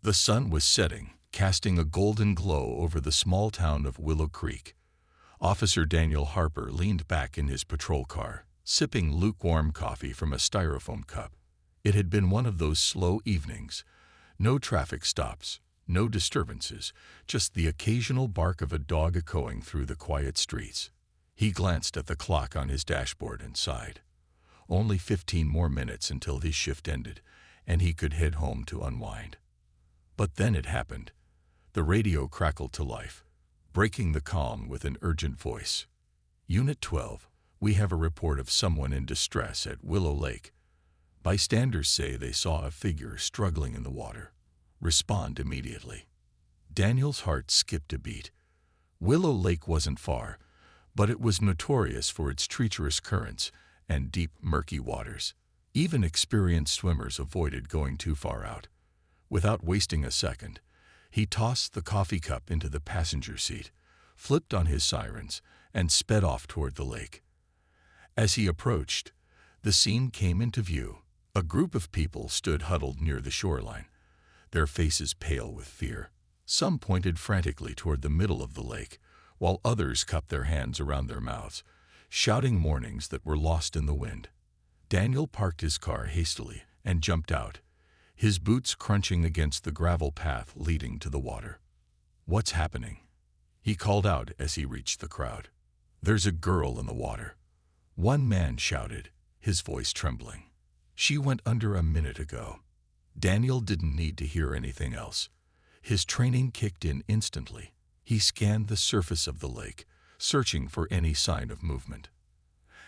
The sun was setting, casting a golden glow over the small town of Willow Creek. Officer Daniel Harper leaned back in his patrol car, sipping lukewarm coffee from a styrofoam cup. It had been one of those slow evenings. No traffic stops, no disturbances, just the occasional bark of a dog echoing through the quiet streets. He glanced at the clock on his dashboard and sighed. Only 15 more minutes until his shift ended, and he could head home to unwind. But then it happened. The radio crackled to life, breaking the calm with an urgent voice. Unit 12, we have a report of someone in distress at Willow Lake. Bystanders say they saw a figure struggling in the water. Respond immediately. Daniel's heart skipped a beat. Willow Lake wasn't far, but it was notorious for its treacherous currents and deep, murky waters. Even experienced swimmers avoided going too far out. Without wasting a second, he tossed the coffee cup into the passenger seat, flipped on his sirens, and sped off toward the lake. As he approached, the scene came into view. A group of people stood huddled near the shoreline, their faces pale with fear. Some pointed frantically toward the middle of the lake, while others cupped their hands around their mouths, shouting warnings that were lost in the wind. Daniel parked his car hastily and jumped out, his boots crunching against the gravel path leading to the water. "What's happening?" he called out as he reached the crowd. "There's a girl in the water," one man shouted, his voice trembling. "She went under a minute ago." Daniel didn't need to hear anything else. His training kicked in instantly. He scanned the surface of the lake, searching for any sign of movement.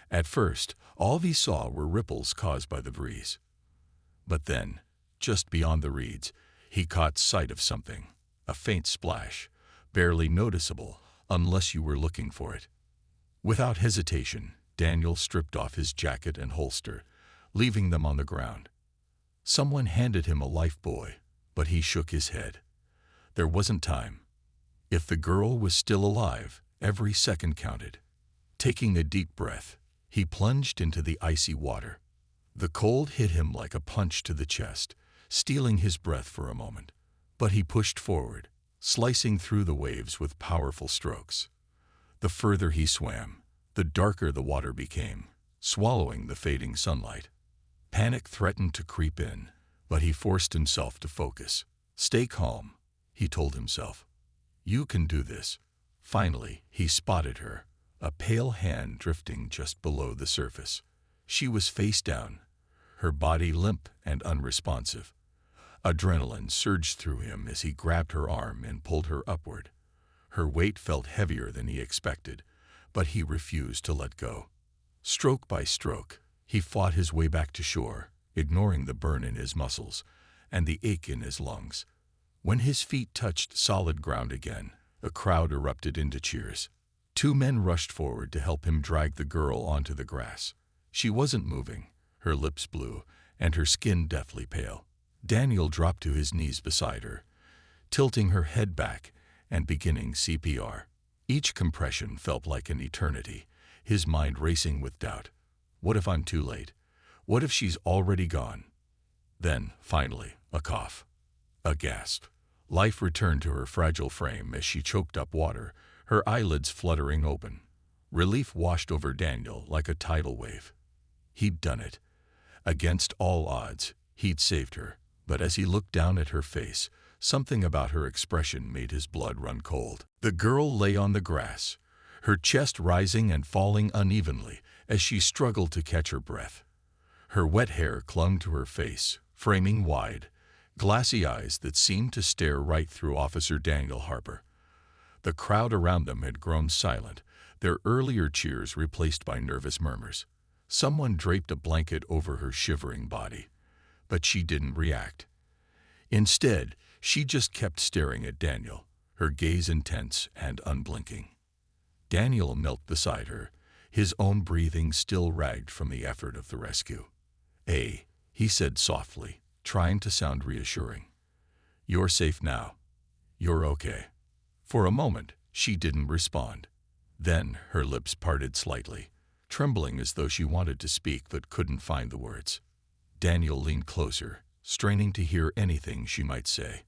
At first, all he saw were ripples caused by the breeze. But then, just beyond the reeds, he caught sight of something, a faint splash, barely noticeable unless you were looking for it. Without hesitation, Daniel stripped off his jacket and holster, leaving them on the ground. Someone handed him a life buoy, but he shook his head. There wasn't time. If the girl was still alive, every second counted. Taking a deep breath, he plunged into the icy water. The cold hit him like a punch to the chest, stealing his breath for a moment. But he pushed forward, slicing through the waves with powerful strokes. The further he swam, the darker the water became, swallowing the fading sunlight. Panic threatened to creep in, but he forced himself to focus. "Stay calm," he told himself. "You can do this." Finally, he spotted her, a pale hand drifting just below the surface. She was face down, her body limp and unresponsive. Adrenaline surged through him as he grabbed her arm and pulled her upward. Her weight felt heavier than he expected, but he refused to let go. Stroke by stroke, he fought his way back to shore, ignoring the burn in his muscles and the ache in his lungs. When his feet touched solid ground again, a crowd erupted into cheers. Two men rushed forward to help him drag the girl onto the grass. She wasn't moving, her lips blue, and her skin deathly pale. Daniel dropped to his knees beside her, tilting her head back and beginning CPR. Each compression felt like an eternity, his mind racing with doubt. What if I'm too late? What if she's already gone? Then, finally, a cough. A gasp. Life returned to her fragile frame as she choked up water, her eyelids fluttering open. Relief washed over Daniel like a tidal wave. He'd done it. Against all odds, he'd saved her. But as he looked down at her face, something about her expression made his blood run cold. The girl lay on the grass, her chest rising and falling unevenly as she struggled to catch her breath. Her wet hair clung to her face, framing wide, glassy eyes that seemed to stare right through Officer Daniel Harper. The crowd around them had grown silent, their earlier cheers replaced by nervous murmurs. Someone draped a blanket over her shivering body, but she didn't react. Instead, she just kept staring at Daniel, her gaze intense and unblinking. Daniel knelt beside her, his own breathing still ragged from the effort of the rescue. "Hey," he said softly, trying to sound reassuring. "You're safe now. You're okay." For a moment, she didn't respond. Then her lips parted slightly, trembling as though she wanted to speak but couldn't find the words. Daniel leaned closer, straining to hear anything she might say.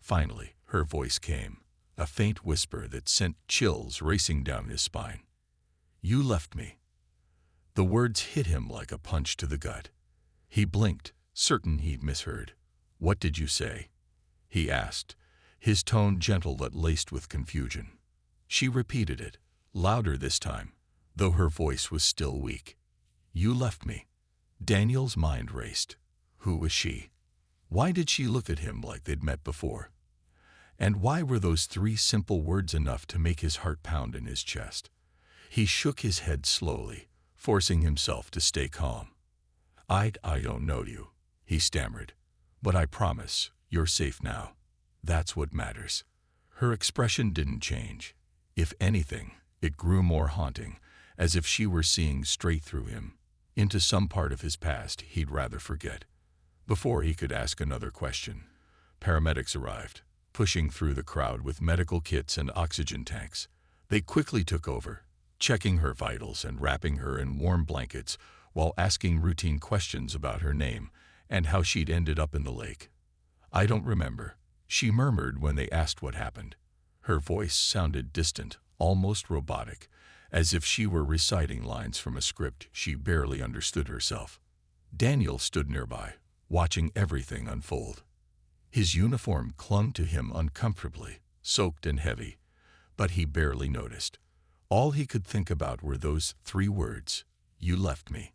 Finally, her voice came, a faint whisper that sent chills racing down his spine. "You left me." The words hit him like a punch to the gut. He blinked, certain he'd misheard. "What did you say?" he asked, his tone gentle but laced with confusion. She repeated it, louder this time, though her voice was still weak. "You left me." Daniel's mind raced. Who was she? Why did she look at him like they'd met before? And why were those three simple words enough to make his heart pound in his chest? He shook his head slowly, forcing himself to stay calm. I don't know you," he stammered, "but I promise you're safe now. That's what matters." Her expression didn't change. If anything, it grew more haunting, as if she were seeing straight through him, into some part of his past he'd rather forget. Before he could ask another question, paramedics arrived, pushing through the crowd with medical kits and oxygen tanks. They quickly took over, checking her vitals and wrapping her in warm blankets while asking routine questions about her name and how she'd ended up in the lake. "I don't remember," she murmured when they asked what happened. Her voice sounded distant, almost robotic, as if she were reciting lines from a script she barely understood herself. Daniel stood nearby, watching everything unfold. His uniform clung to him uncomfortably, soaked and heavy, but he barely noticed. All he could think about were those three words, "You left me."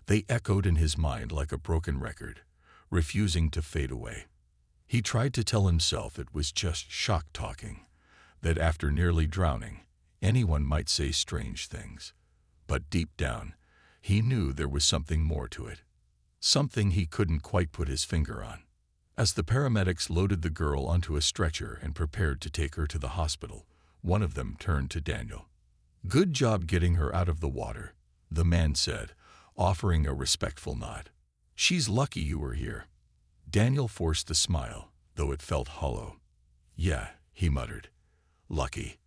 They echoed in his mind like a broken record, refusing to fade away. He tried to tell himself it was just shock talking, that after nearly drowning, anyone might say strange things. But deep down, he knew there was something more to it. Something he couldn't quite put his finger on. As the paramedics loaded the girl onto a stretcher and prepared to take her to the hospital, one of them turned to Daniel. "Good job getting her out of the water," the man said, offering a respectful nod. "She's lucky you were here." Daniel forced a smile, though it felt hollow. "Yeah," he muttered. "Lucky."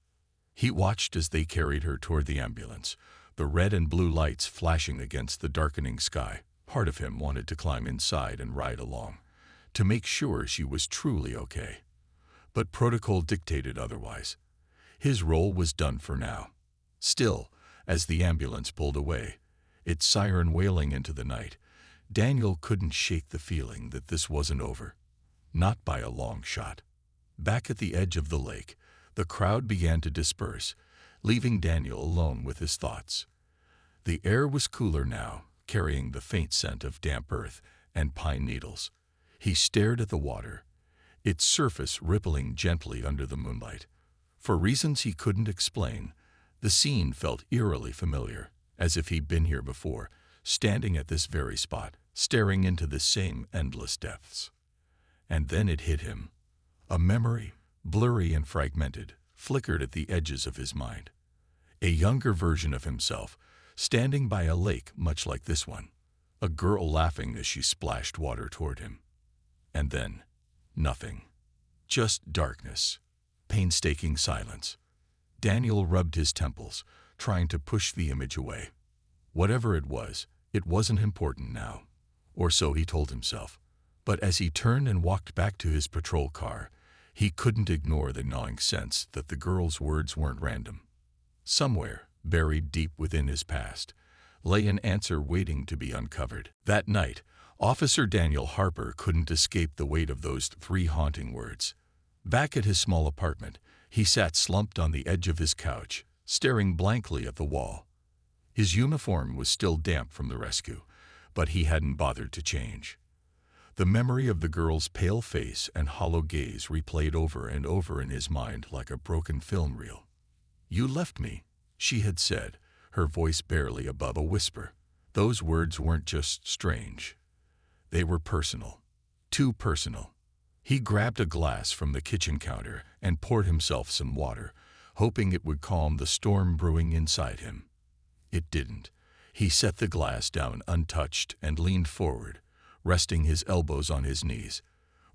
He watched as they carried her toward the ambulance, the red and blue lights flashing against the darkening sky. Part of him wanted to climb inside and ride along, to make sure she was truly okay. But protocol dictated otherwise. His role was done for now. Still, as the ambulance pulled away, its siren wailing into the night, Daniel couldn't shake the feeling that this wasn't over. Not by a long shot. Back at the edge of the lake, the crowd began to disperse, leaving Daniel alone with his thoughts. The air was cooler now, carrying the faint scent of damp earth and pine needles. He stared at the water, its surface rippling gently under the moonlight. For reasons he couldn't explain, the scene felt eerily familiar, as if he'd been here before, standing at this very spot, staring into the same endless depths. And then it hit him. A memory, blurry and fragmented, flickered at the edges of his mind. A younger version of himself, standing by a lake much like this one. A girl laughing as she splashed water toward him. And then, nothing. Just darkness. Painstaking silence. Daniel rubbed his temples, trying to push the image away. Whatever it wasn't important now. Or so he told himself. But as he turned and walked back to his patrol car, he couldn't ignore the gnawing sense that the girl's words weren't random. Somewhere, buried deep within his past, lay an answer waiting to be uncovered. That night, Officer Daniel Harper couldn't escape the weight of those three haunting words. Back at his small apartment, he sat slumped on the edge of his couch, staring blankly at the wall. His uniform was still damp from the rescue, but he hadn't bothered to change. The memory of the girl's pale face and hollow gaze replayed over and over in his mind like a broken film reel. "You left me," she had said, her voice barely above a whisper. Those words weren't just strange. They were personal. Too personal. He grabbed a glass from the kitchen counter and poured himself some water, hoping it would calm the storm brewing inside him. It didn't. He set the glass down untouched and leaned forward, resting his elbows on his knees.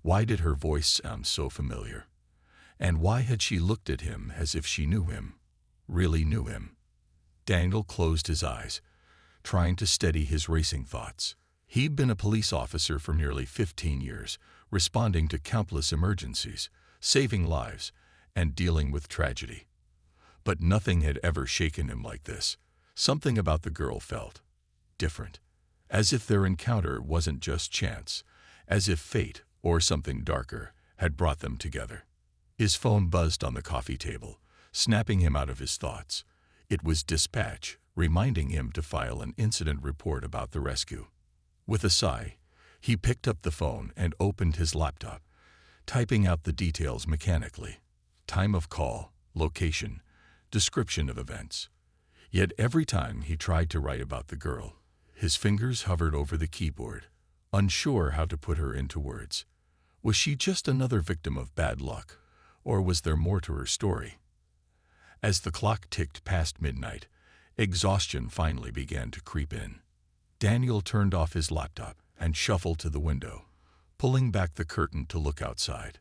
Why did her voice sound so familiar? And why had she looked at him as if she knew him? Really knew him? Daniel closed his eyes, trying to steady his racing thoughts. He'd been a police officer for nearly 15 years, responding to countless emergencies, saving lives, and dealing with tragedy. But nothing had ever shaken him like this. Something about the girl felt different, as if their encounter wasn't just chance, as if fate, or something darker, had brought them together. His phone buzzed on the coffee table, snapping him out of his thoughts. It was dispatch, reminding him to file an incident report about the rescue. With a sigh, he picked up the phone and opened his laptop, typing out the details mechanically. Time of call, location, description of events. Yet every time he tried to write about the girl, his fingers hovered over the keyboard, unsure how to put her into words. Was she just another victim of bad luck, or was there more to her story? As the clock ticked past midnight, exhaustion finally began to creep in. Daniel turned off his laptop and shuffled to the window, pulling back the curtain to look outside.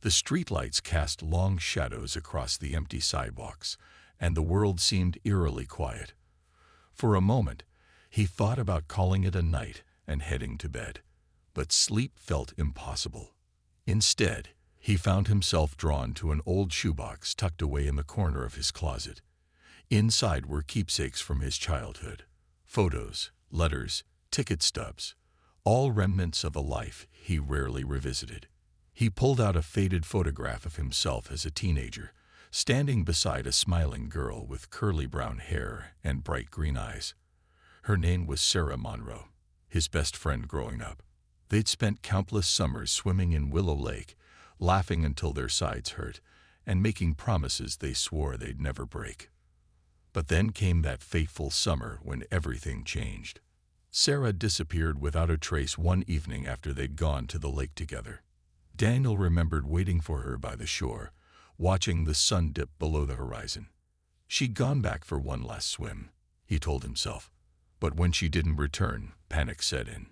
The streetlights cast long shadows across the empty sidewalks, and the world seemed eerily quiet. For a moment, he thought about calling it a night and heading to bed, but sleep felt impossible. Instead, he found himself drawn to an old shoebox tucked away in the corner of his closet. Inside were keepsakes from his childhood, photos, letters, ticket stubs, all remnants of a life he rarely revisited. He pulled out a faded photograph of himself as a teenager, standing beside a smiling girl with curly brown hair and bright green eyes. Her name was Sarah Monroe, his best friend growing up. They'd spent countless summers swimming in Willow Lake, laughing until their sides hurt, and making promises they swore they'd never break. But then came that fateful summer when everything changed. Sarah disappeared without a trace one evening after they'd gone to the lake together. Daniel remembered waiting for her by the shore, watching the sun dip below the horizon. She'd gone back for one last swim, he told himself. But when she didn't return, panic set in.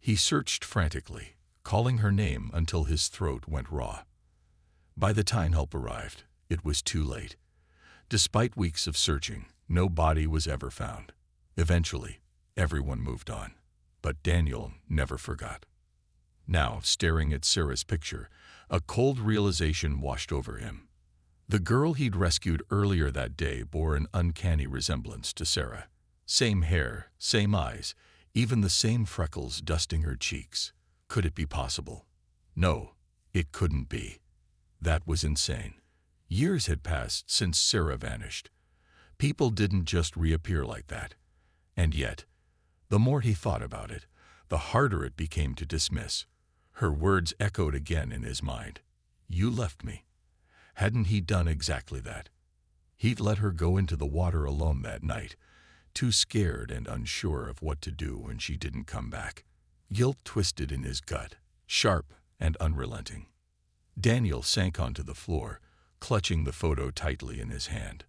He searched frantically, calling her name until his throat went raw. By the time help arrived, it was too late. Despite weeks of searching, no body was ever found. Eventually, everyone moved on, but Daniel never forgot. Now, staring at Sarah's picture, a cold realization washed over him. The girl he'd rescued earlier that day bore an uncanny resemblance to Sarah. Same hair, same eyes, even the same freckles dusting her cheeks. Could it be possible? No, it couldn't be. That was insane. Years had passed since Sarah vanished. People didn't just reappear like that. And yet, the more he thought about it, the harder it became to dismiss. Her words echoed again in his mind. You left me. Hadn't he done exactly that? He'd let her go into the water alone that night, too scared and unsure of what to do when she didn't come back. Guilt twisted in his gut, sharp and unrelenting. Daniel sank onto the floor, clutching the photo tightly in his hand.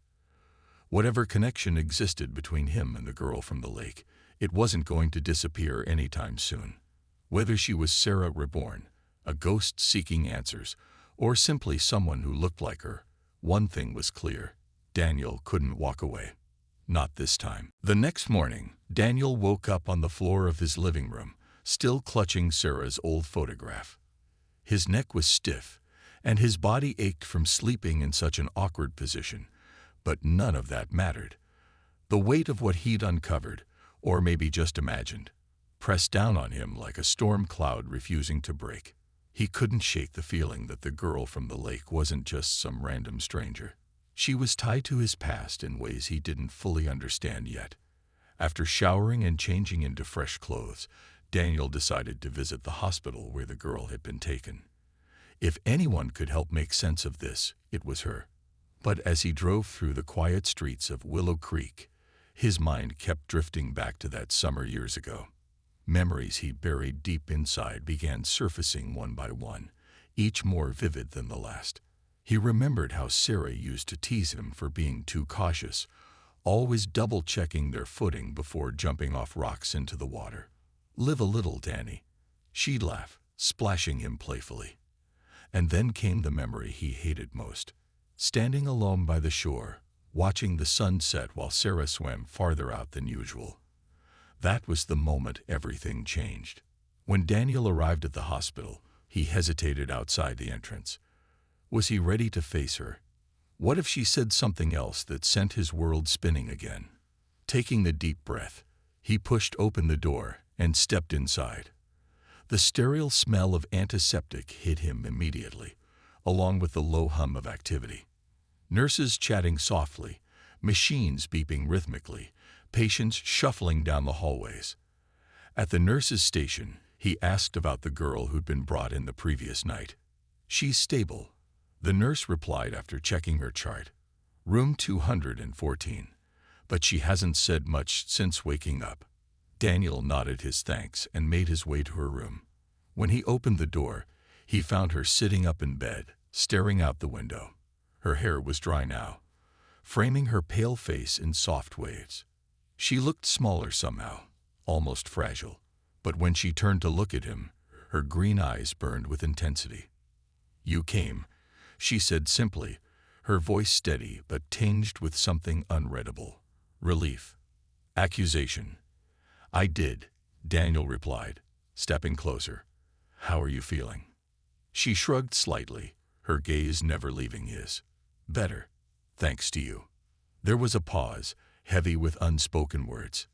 Whatever connection existed between him and the girl from the lake, it wasn't going to disappear anytime soon. Whether she was Sarah reborn, a ghost seeking answers, or simply someone who looked like her, one thing was clear: Daniel couldn't walk away. Not this time. The next morning, Daniel woke up on the floor of his living room, still clutching Sarah's old photograph. His neck was stiff, and his body ached from sleeping in such an awkward position. But none of that mattered. The weight of what he'd uncovered, or maybe just imagined, pressed down on him like a storm cloud refusing to break. He couldn't shake the feeling that the girl from the lake wasn't just some random stranger. She was tied to his past in ways he didn't fully understand yet. After showering and changing into fresh clothes, Daniel decided to visit the hospital where the girl had been taken. If anyone could help make sense of this, it was her. But as he drove through the quiet streets of Willow Creek, his mind kept drifting back to that summer years ago. Memories he buried deep inside began surfacing one by one, each more vivid than the last. He remembered how Sarah used to tease him for being too cautious, always double-checking their footing before jumping off rocks into the water. "Live a little, Danny," she'd laugh, splashing him playfully. And then came the memory he hated most. Standing alone by the shore, watching the sun set while Sarah swam farther out than usual. That was the moment everything changed. When Daniel arrived at the hospital, He hesitated outside the entrance. Was he ready to face her? What if she said something else that sent his world spinning again? Taking a deep breath, he pushed open the door and stepped inside. The sterile smell of antiseptic hit him immediately, along with the low hum of activity. Nurses chatting softly, machines beeping rhythmically, patients shuffling down the hallways. At the nurse's station, he asked about the girl who'd been brought in the previous night. "She's stable," the nurse replied after checking her chart. "Room 214. But she hasn't said much since waking up." Daniel nodded his thanks and made his way to her room. When he opened the door, he found her sitting up in bed, staring out the window. Her hair was dry now, framing her pale face in soft waves. She looked smaller somehow, almost fragile, but when she turned to look at him, her green eyes burned with intensity. "You came," she said simply, her voice steady but tinged with something unreadable. Relief. Accusation. "I did," Daniel replied, stepping closer. "How are you feeling?" She shrugged slightly, her gaze never leaving his. "Better, thanks to you." There was a pause, heavy with unspoken words.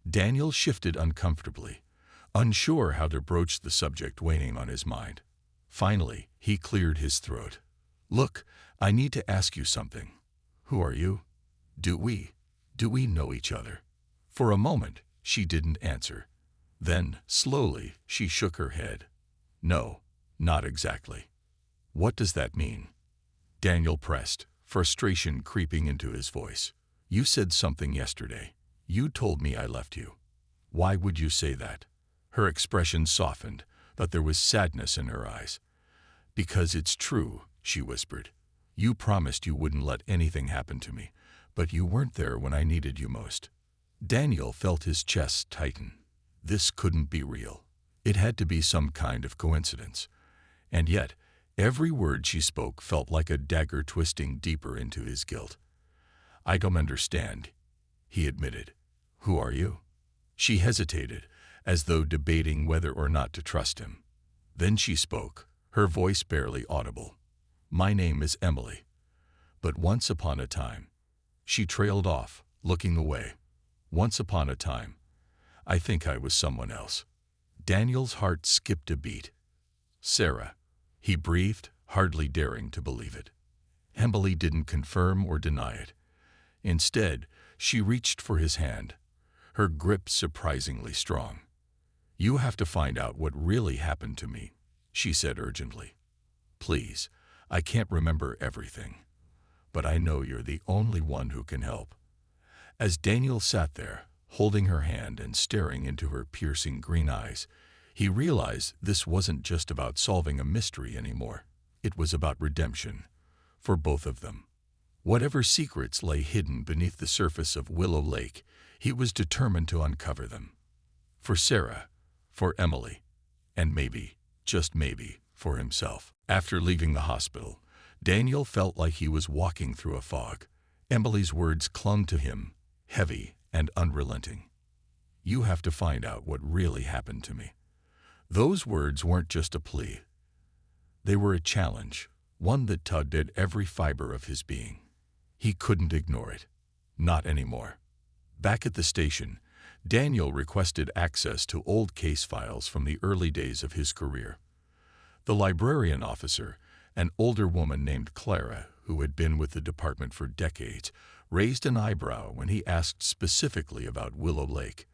Daniel shifted uncomfortably, unsure how to broach the subject weighing on his mind. Finally, he cleared his throat. "Look, I need to ask you something. Who are you? Do we know each other?" For a moment, she didn't answer. Then, slowly, she shook her head. "No, not exactly." "What does that mean?" Daniel pressed, frustration creeping into his voice. "You said something yesterday. You told me I left you. Why would you say that?" Her expression softened, but there was sadness in her eyes. "Because it's true," she whispered. "You promised you wouldn't let anything happen to me, but you weren't there when I needed you most." Daniel felt his chest tighten. This couldn't be real. It had to be some kind of coincidence. And yet, every word she spoke felt like a dagger twisting deeper into his guilt. "I don't understand," he admitted. "Who are you?" She hesitated, as though debating whether or not to trust him. Then she spoke, her voice barely audible. "My name is Emily. But once upon a time..." She trailed off, looking away. "Once upon a time, I think I was someone else." Daniel's heart skipped a beat. "Sarah," he breathed, hardly daring to believe it. Emily didn't confirm or deny it. Instead, she reached for his hand, her grip surprisingly strong. "You have to find out what really happened to me," she said urgently. "Please, I can't remember everything, but I know you're the only one who can help." As Daniel sat there, holding her hand and staring into her piercing green eyes, he realized this wasn't just about solving a mystery anymore. It was about redemption, for both of them. Whatever secrets lay hidden beneath the surface of Willow Lake, he was determined to uncover them. For Sarah, for Emily, and maybe, just maybe, for himself. After leaving the hospital, Daniel felt like he was walking through a fog. Emily's words clung to him, heavy and unrelenting. "You have to find out what really happened to me." Those words weren't just a plea. They were a challenge, one that tugged at every fiber of his being. He couldn't ignore it. Not anymore. Back at the station, Daniel requested access to old case files from the early days of his career. The librarian officer, an older woman named Clara, who had been with the department for decades, raised an eyebrow when he asked specifically about Willow Lake.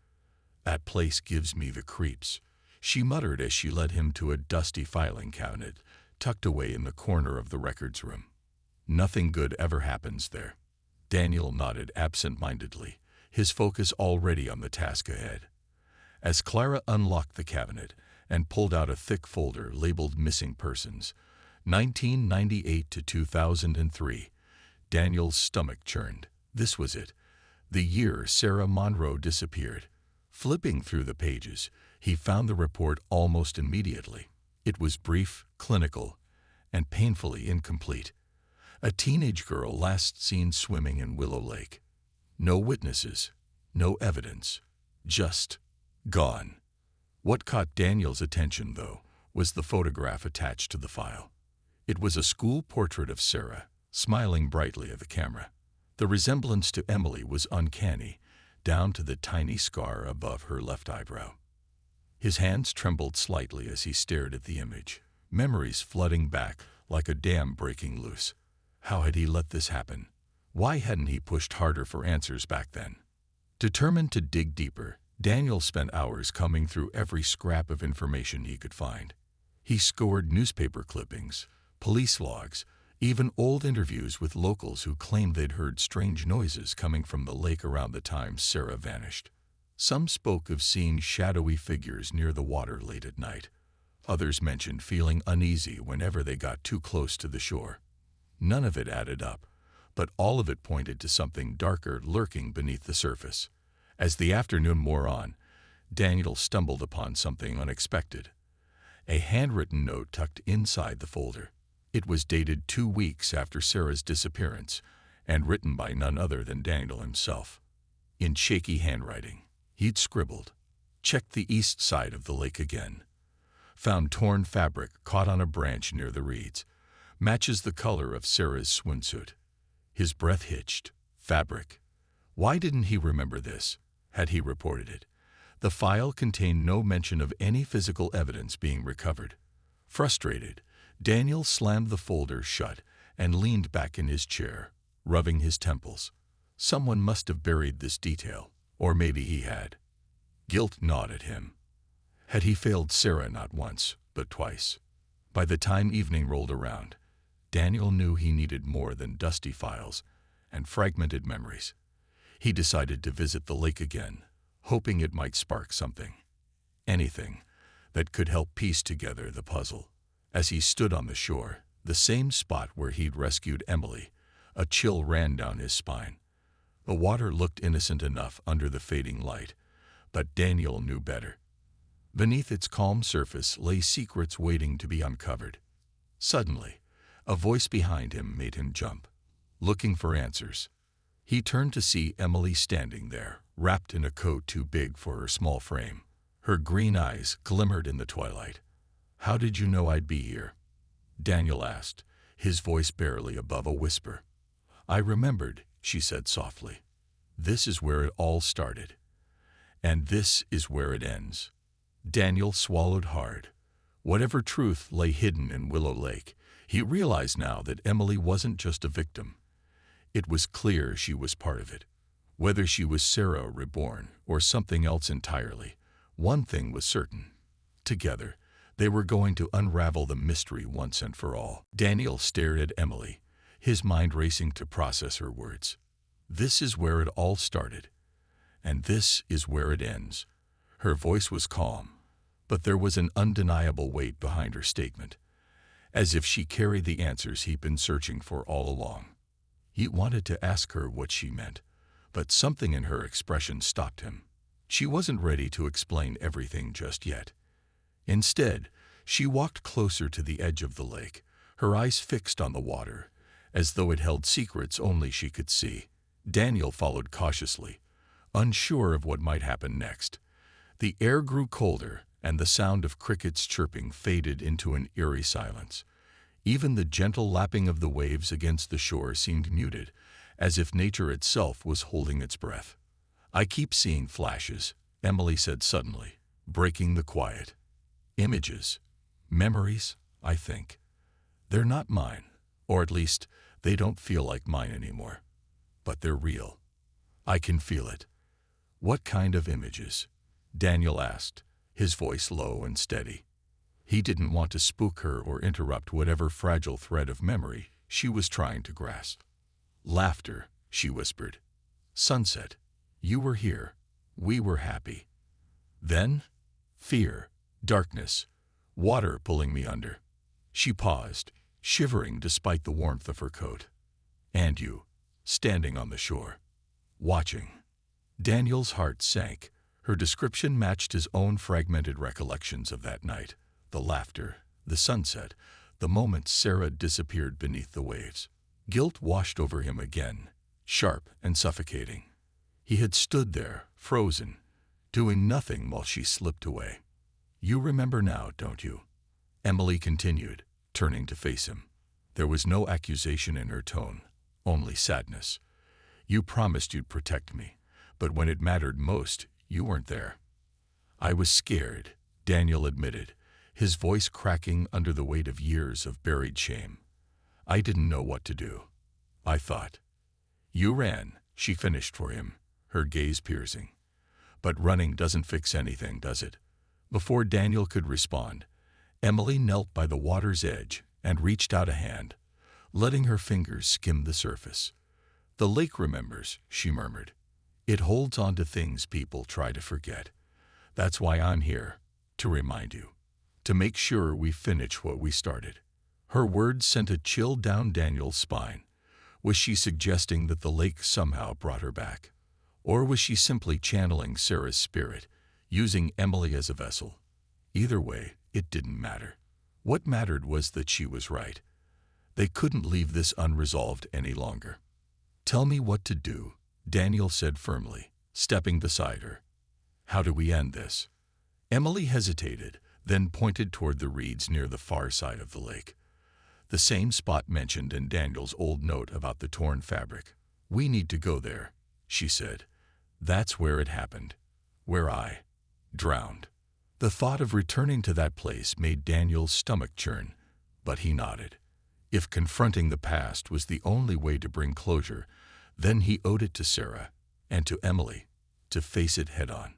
"That place gives me the creeps," she muttered as she led him to a dusty filing cabinet tucked away in the corner of the records room. "Nothing good ever happens there." Daniel nodded absent-mindedly, his focus already on the task ahead. As Clara unlocked the cabinet and pulled out a thick folder labeled Missing Persons, 1998 to 2003, Daniel's stomach churned. This was it, the year Sarah Monroe disappeared. Flipping through the pages, he found the report almost immediately. It was brief, clinical, and painfully incomplete. A teenage girl last seen swimming in Willow Lake. No witnesses, no evidence, just gone. What caught Daniel's attention, though, was the photograph attached to the file. It was a school portrait of Sarah, smiling brightly at the camera. The resemblance to Emily was uncanny, down to the tiny scar above her left eyebrow. His hands trembled slightly as he stared at the image, memories flooding back like a dam breaking loose. How had he let this happen? Why hadn't he pushed harder for answers back then? Determined to dig deeper, Daniel spent hours combing through every scrap of information he could find. He scoured newspaper clippings, police logs, even old interviews with locals who claimed they'd heard strange noises coming from the lake around the time Sarah vanished. Some spoke of seeing shadowy figures near the water late at night. Others mentioned feeling uneasy whenever they got too close to the shore. None of it added up, but all of it pointed to something darker lurking beneath the surface. As the afternoon wore on, Daniel stumbled upon something unexpected. A handwritten note tucked inside the folder. It was dated 2 weeks after Sarah's disappearance and written by none other than Daniel himself. In shaky handwriting, he'd scribbled, "Checked the east side of the lake again. Found torn fabric caught on a branch near the reeds. Matches the color of Sarah's swimsuit." His breath hitched. Fabric. Why didn't he remember this? Had he reported it? The file contained no mention of any physical evidence being recovered. Frustrated, Daniel slammed the folder shut and leaned back in his chair, rubbing his temples. Someone must have buried this detail, or maybe he had. Guilt gnawed at him. Had he failed Sarah not once, but twice? By the time evening rolled around, Daniel knew he needed more than dusty files and fragmented memories. He decided to visit the lake again, hoping it might spark something. Anything that could help piece together the puzzle. As he stood on the shore, the same spot where he'd rescued Emily, a chill ran down his spine. The water looked innocent enough under the fading light, but Daniel knew better. Beneath its calm surface lay secrets waiting to be uncovered. Suddenly, a voice behind him made him jump, looking for answers. He turned to see Emily standing there, wrapped in a coat too big for her small frame. Her green eyes glimmered in the twilight. "How did you know I'd be here?" Daniel asked, his voice barely above a whisper. "I remembered," she said softly. "This is where it all started. And this is where it ends." Daniel swallowed hard. Whatever truth lay hidden in Willow Lake, he realized now that Emily wasn't just a victim. It was clear she was part of it. Whether she was Sarah reborn or something else entirely, one thing was certain. Together, they were going to unravel the mystery once and for all. Daniel stared at Emily, his mind racing to process her words. This is where it all started, and this is where it ends. Her voice was calm, but there was an undeniable weight behind her statement, as if she carried the answers he'd been searching for all along. He wanted to ask her what she meant, but something in her expression stopped him. She wasn't ready to explain everything just yet. Instead, she walked closer to the edge of the lake, her eyes fixed on the water, as though it held secrets only she could see. Daniel followed cautiously, unsure of what might happen next. The air grew colder, and the sound of crickets chirping faded into an eerie silence. Even the gentle lapping of the waves against the shore seemed muted, as if nature itself was holding its breath. "I keep seeing flashes," Emily said suddenly, breaking the quiet. "Images, memories, I think. They're not mine, or at least they don't feel like mine anymore. But they're real. I can feel it." "What kind of images?" Daniel asked, his voice low and steady. He didn't want to spook her or interrupt whatever fragile thread of memory she was trying to grasp. "Laughter," she whispered. "Sunset. You were here. We were happy. Then, fear, darkness, water pulling me under." She paused, shivering despite the warmth of her coat. "And you, standing on the shore, watching." Daniel's heart sank. Her description matched his own fragmented recollections of that night. The laughter, the sunset, the moment Sarah disappeared beneath the waves. Guilt washed over him again, sharp and suffocating. He had stood there, frozen, doing nothing while she slipped away. "You remember now, don't you?" Emily continued, turning to face him. There was no accusation in her tone, only sadness. You promised you'd protect me, but when it mattered most, you weren't there. I was scared, Daniel admitted, his voice cracking under the weight of years of buried shame. I didn't know what to do. I thought. You ran, she finished for him, her gaze piercing. But running doesn't fix anything, does it? Before Daniel could respond, Emily knelt by the water's edge and reached out a hand, letting her fingers skim the surface. The lake remembers, she murmured. It holds on to things people try to forget. That's why I'm here, to remind you, to make sure we finish what we started. Her words sent a chill down Daniel's spine. Was she suggesting that the lake somehow brought her back? Or was she simply channeling Sarah's spirit, using Emily as a vessel? Either way, it didn't matter. What mattered was that she was right. They couldn't leave this unresolved any longer. Tell me what to do, Daniel said firmly, stepping beside her. How do we end this? Emily hesitated, then pointed toward the reeds near the far side of the lake. The same spot mentioned in Daniel's old note about the torn fabric. We need to go there, she said. That's where it happened. Where I drowned. The thought of returning to that place made Daniel's stomach churn, but he nodded. If confronting the past was the only way to bring closure, then he owed it to Sarah and to Emily to face it head-on.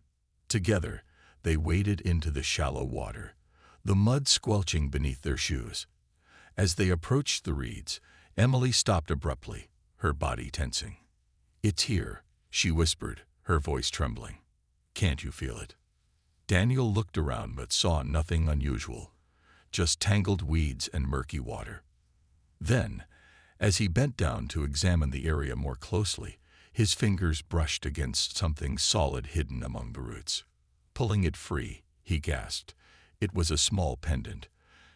Together, they waded into the shallow water, the mud squelching beneath their shoes. As they approached the reeds, Emily stopped abruptly, her body tensing. It's here, she whispered, her voice trembling. Can't you feel it? Daniel looked around but saw nothing unusual, just tangled weeds and murky water. Then, as he bent down to examine the area more closely, his fingers brushed against something solid hidden among the roots. Pulling it free, he gasped. It was a small pendant,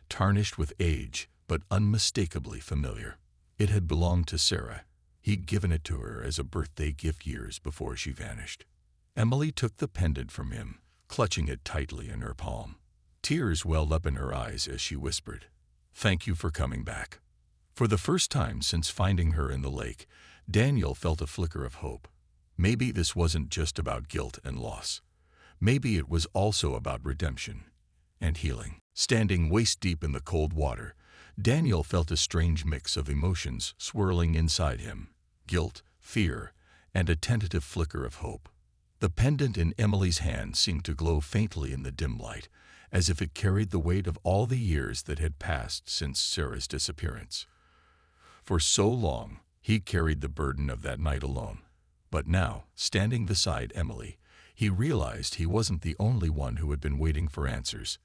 tarnished with age, but unmistakably familiar. It had belonged to Sarah. He'd given it to her as a birthday gift years before she vanished. Emily took the pendant from him, clutching it tightly in her palm. Tears welled up in her eyes as she whispered, "Thank you for coming back." For the first time since finding her in the lake, Daniel felt a flicker of hope. Maybe this wasn't just about guilt and loss. Maybe it was also about redemption and healing. Standing waist-deep in the cold water, Daniel felt a strange mix of emotions swirling inside him: guilt, fear, and a tentative flicker of hope. The pendant in Emily's hand seemed to glow faintly in the dim light, as if it carried the weight of all the years that had passed since Sarah's disappearance. For so long, he carried the burden of that night alone. But now, standing beside Emily, he realized he wasn't the only one who had been waiting for answers.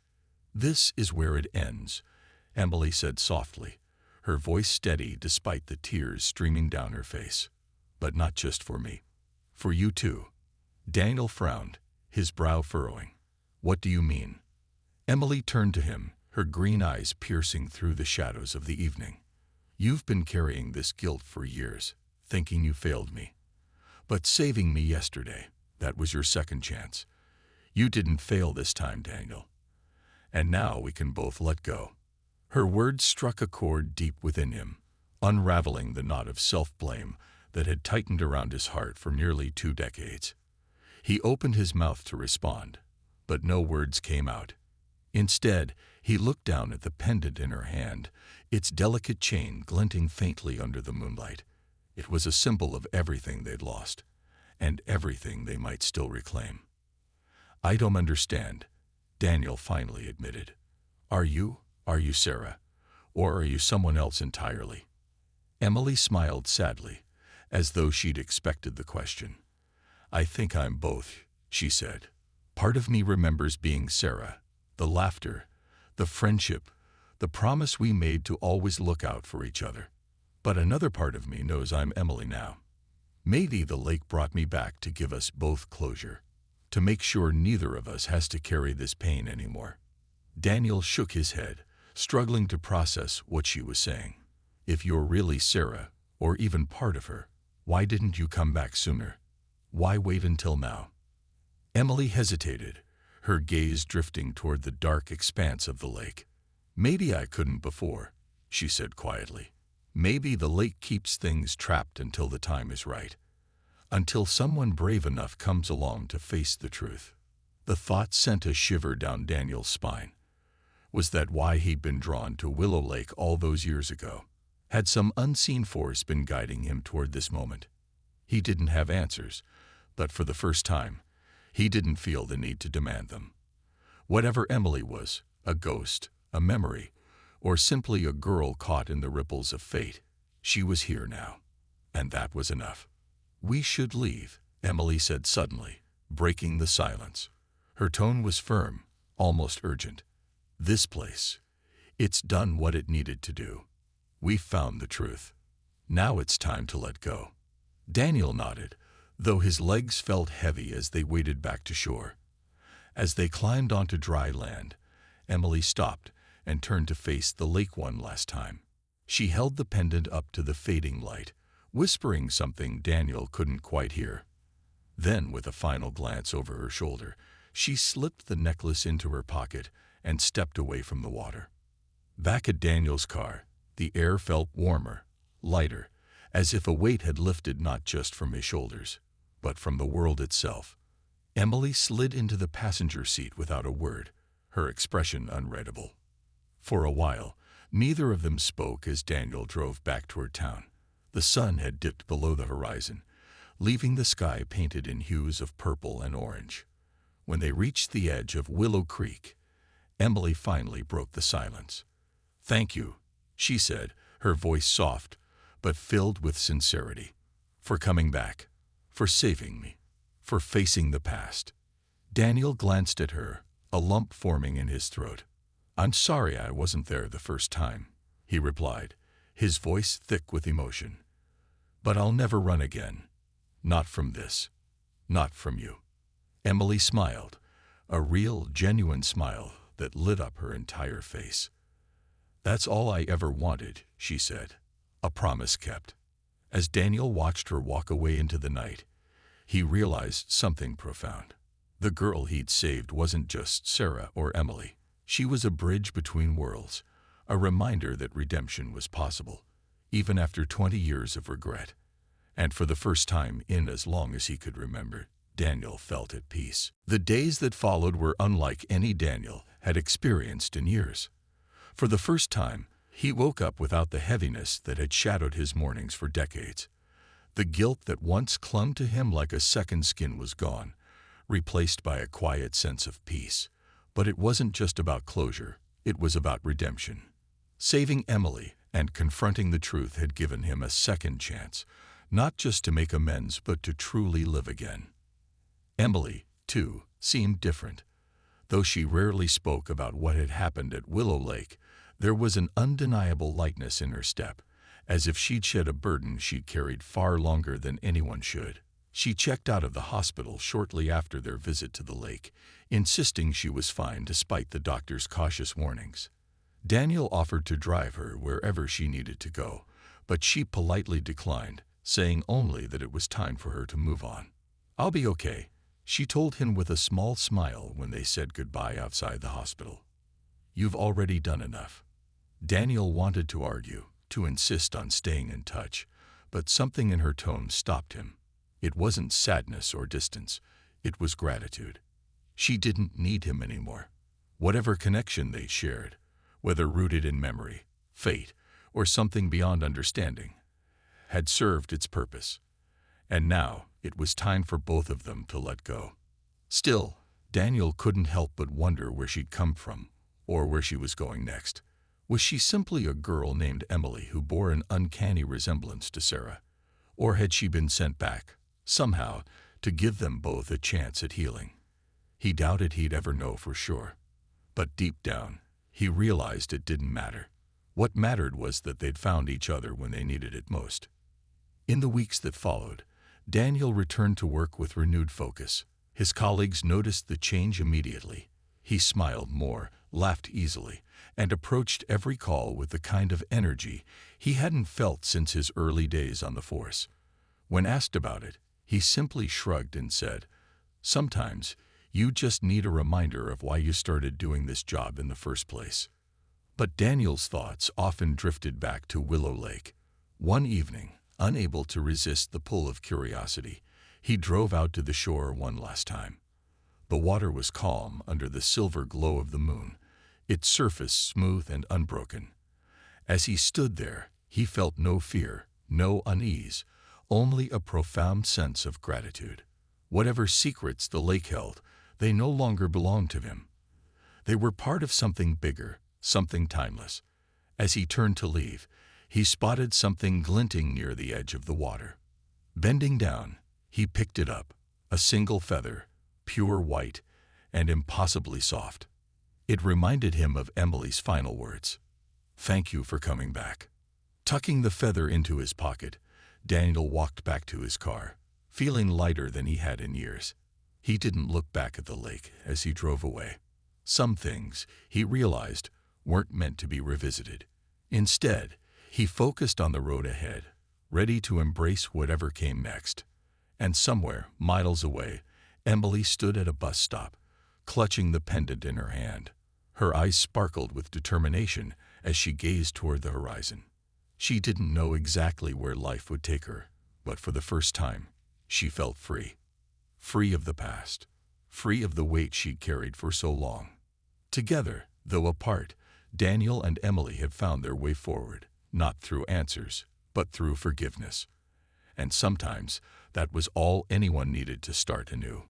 "This is where it ends," Emily said softly, her voice steady despite the tears streaming down her face. "But not just for me. For you too." Daniel frowned, his brow furrowing. "What do you mean?" Emily turned to him, her green eyes piercing through the shadows of the evening. "You've been carrying this guilt for years, thinking you failed me. But saving me yesterday, that was your second chance. You didn't fail this time, Daniel. And now we can both let go." Her words struck a chord deep within him, unraveling the knot of self-blame that had tightened around his heart for nearly 2 decades. He opened his mouth to respond, but no words came out. Instead, he looked down at the pendant in her hand, its delicate chain glinting faintly under the moonlight. It was a symbol of everything they'd lost, and everything they might still reclaim. "I don't understand," Daniel finally admitted. Are you Sarah? Or are you someone else entirely?" Emily smiled sadly, as though she'd expected the question. "I think I'm both," she said. "Part of me remembers being Sarah, the laughter, the friendship, the promise we made to always look out for each other. But another part of me knows I'm Emily now. Maybe the lake brought me back to give us both closure, to make sure neither of us has to carry this pain anymore." Daniel shook his head, struggling to process what she was saying. "If you're really Sarah, or even part of her, why didn't you come back sooner? Why wait until now?" Emily hesitated, her gaze drifting toward the dark expanse of the lake. Maybe I couldn't before, she said quietly. Maybe the lake keeps things trapped until the time is right. Until someone brave enough comes along to face the truth. The thought sent a shiver down Daniel's spine. Was that why he'd been drawn to Willow Lake all those years ago? Had some unseen force been guiding him toward this moment? He didn't have answers, but for the first time, he didn't feel the need to demand them. Whatever Emily was, a ghost, a memory, or simply a girl caught in the ripples of fate, she was here now. And that was enough. "We should leave," Emily said suddenly, breaking the silence. Her tone was firm, almost urgent. "This place, it's done what it needed to do. We've found the truth. Now it's time to let go." Daniel nodded, though his legs felt heavy as they waded back to shore. As they climbed onto dry land, Emily stopped and turned to face the lake one last time. She held the pendant up to the fading light, whispering something Daniel couldn't quite hear. Then, with a final glance over her shoulder, she slipped the necklace into her pocket and stepped away from the water. Back at Daniel's car, the air felt warmer, lighter, as if a weight had lifted not just from his shoulders, but from the world itself. Emily slid into the passenger seat without a word, her expression unreadable. For a while, neither of them spoke as Daniel drove back toward town. The sun had dipped below the horizon, leaving the sky painted in hues of purple and orange. When they reached the edge of Willow Creek, Emily finally broke the silence. "Thank you," she said, her voice soft, but filled with sincerity. "For coming back, for saving me, for facing the past." Daniel glanced at her, a lump forming in his throat. "I'm sorry I wasn't there the first time," he replied, his voice thick with emotion. "But I'll never run again. Not from this. Not from you." Emily smiled, a real, genuine smile that lit up her entire face. "That's all I ever wanted," she said, a promise kept. As Daniel watched her walk away into the night, he realized something profound. The girl he'd saved wasn't just Sarah or Emily. She was a bridge between worlds, a reminder that redemption was possible, even after 20 years of regret. And for the first time in as long as he could remember, Daniel felt at peace. The days that followed were unlike any Daniel had experienced in years. For the first time, he woke up without the heaviness that had shadowed his mornings for decades. The guilt that once clung to him like a second skin was gone, replaced by a quiet sense of peace. But it wasn't just about closure, it was about redemption. Saving Emily and confronting the truth had given him a second chance, not just to make amends but to truly live again. Emily, too, seemed different. Though she rarely spoke about what had happened at Willow Lake, there was an undeniable lightness in her step, as if she'd shed a burden she'd carried far longer than anyone should. She checked out of the hospital shortly after their visit to the lake, insisting she was fine despite the doctor's cautious warnings. Daniel offered to drive her wherever she needed to go, but she politely declined, saying only that it was time for her to move on. "I'll be okay," she told him with a small smile when they said goodbye outside the hospital. "You've already done enough." Daniel wanted to argue, to insist on staying in touch, but something in her tone stopped him. It wasn't sadness or distance, it was gratitude. She didn't need him anymore. Whatever connection they shared, whether rooted in memory, fate, or something beyond understanding, had served its purpose. And now it was time for both of them to let go. Still, Daniel couldn't help but wonder where she'd come from, or where she was going next. Was she simply a girl named Emily who bore an uncanny resemblance to Sarah? Or had she been sent back, somehow, to give them both a chance at healing? He doubted he'd ever know for sure. But deep down, he realized it didn't matter. What mattered was that they'd found each other when they needed it most. In the weeks that followed, Daniel returned to work with renewed focus. His colleagues noticed the change immediately. He smiled more, laughed easily, and approached every call with the kind of energy he hadn't felt since his early days on the force. When asked about it, he simply shrugged and said, "Sometimes you just need a reminder of why you started doing this job in the first place." But Daniel's thoughts often drifted back to Willow Lake. One evening, unable to resist the pull of curiosity, he drove out to the shore one last time. The water was calm under the silver glow of the moon, its surface smooth and unbroken. As he stood there, he felt no fear, no unease, only a profound sense of gratitude. Whatever secrets the lake held, they no longer belonged to him. They were part of something bigger, something timeless. As he turned to leave, he spotted something glinting near the edge of the water. Bending down, he picked it up, a single feather, pure white and impossibly soft. It reminded him of Emily's final words. "Thank you for coming back." Tucking the feather into his pocket, Daniel walked back to his car, feeling lighter than he had in years. He didn't look back at the lake as he drove away. Some things, he realized, weren't meant to be revisited. Instead, he focused on the road ahead, ready to embrace whatever came next. And somewhere, miles away, Emily stood at a bus stop, clutching the pendant in her hand. Her eyes sparkled with determination as she gazed toward the horizon. She didn't know exactly where life would take her, but for the first time, she felt free. Free of the past, free of the weight she'd carried for so long. Together, though apart, Daniel and Emily had found their way forward, not through answers, but through forgiveness. And sometimes, that was all anyone needed to start anew.